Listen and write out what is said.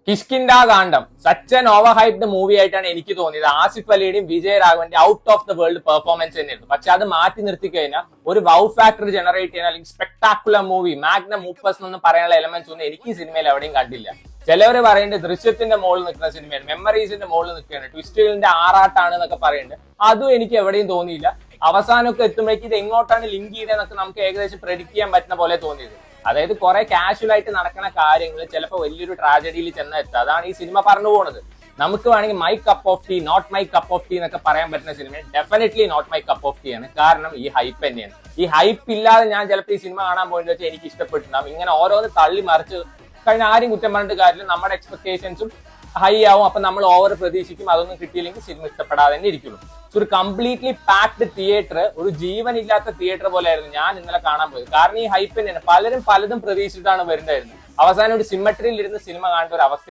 കിഷ്കിന്ധാ Kaandam such an over hyped movie ആയിട്ടാണ് എനിക്ക് തോന്നിയത്. ആസിഫ് അലിയുടെയും വിജയ് രാഘവന്റെ out of the world performance തന്നെയായിരുന്നു. പക്ഷെ അത് മാറ്റി നിർത്തി കഴിഞ്ഞാൽ ഒരു വൗ ഫാക്ടർ ജനറേറ്റ് ചെയ്യാൻ അല്ലെങ്കിൽ സ്പെക്ടാക്കുലർ മൂവി മാഗ്നം മൂപ്പസ് എന്നൊന്നും പറയാനുള്ള എലമെന്റ്സ് ഒന്നും എനിക്ക് ഈ സിനിമയിൽ എവിടെയും കണ്ടില്ല. ചിലവർ പറയുന്നത് ദൃശ്യത്തിന്റെ മുകളിൽ നിൽക്കുന്ന സിനിമയാണ്, മെമ്മറീസിന്റെ മുകളിൽ നിൽക്കുകയാണ്, ട്വിസ്റ്റുകളുടെ ആറാട്ടാണ് എന്നൊക്കെ പറയുന്നുണ്ട്. അതും എനിക്ക് എവിടെയും തോന്നിയില്ല. അവസാനമൊക്കെ എത്തുമ്പോഴേക്ക് ഇത് എങ്ങോട്ടാണ് ലിങ്ക് ചെയ്തതെന്നൊക്കെ നമുക്ക് ഏകദേശം പ്രെഡിക്ട് ചെയ്യാൻ പറ്റുന്ന പോലെ തോന്നിയത്. അതായത് കുറെ കാഷ്വൽ ആയിട്ട് നടക്കുന്ന കാര്യങ്ങൾ ചിലപ്പോൾ വലിയൊരു ട്രാജഡിയിൽ ചെന്നെത്തുക. അതാണ് ഈ സിനിമ പറഞ്ഞു പോകുന്നത്. നമുക്ക് വേണമെങ്കിൽ my cup of tea, not my cup of tea എന്നൊക്കെ പറയാൻ പറ്റുന്ന cinema definitely not my cup of tea ആണ്. കാരണം ഈ ഹൈപ്പ് തന്നെയാണ്. ഈ ഹൈപ്പ് ഇല്ലാതെ ഞാൻ ചിലപ്പോൾ ഈ സിനിമ കാണാൻ പോയിട്ട് വെച്ചാൽ എനിക്ക് ഇഷ്ടപ്പെട്ടിട്ടുണ്ടാവും. ഇങ്ങനെ ഓരോന്ന് തള്ളി മറിച്ച് കഴിഞ്ഞ ആരും കുറ്റം പറഞ്ഞിട്ട് കാര്യമില്ല. നമ്മുടെ എക്സ്പെക്ടേഷൻസും ഹൈ ആവും. അപ്പൊ നമ്മൾ ഓവർ പ്രതീക്ഷിക്കും. അതൊന്നും കിട്ടിയില്ലെങ്കിൽ സിനിമ ഇഷ്ടപ്പെടാതെ തന്നെ ഇരിക്കുള്ളൂ. ഒരു കംപ്ലീറ്റ്ലി പാക്ഡ് തിയേറ്റർ, ഒരു ജീവനില്ലാത്ത തിയേറ്റർ പോലെ ആയിരുന്നു ഞാൻ ഇന്നലെ കാണാൻ പോയത്. കാരണം ഈ ഹൈപ്പ് തന്നെയാണ്. പലരും പലതും പ്രതീക്ഷിച്ചിട്ടാണ് വരുന്നതായിരുന്നു. അവസാനം ഒരു സിമ്മട്രിയിൽ ഇരുന്ന് സിനിമ കാണേണ്ട ഒരു അവസ്ഥ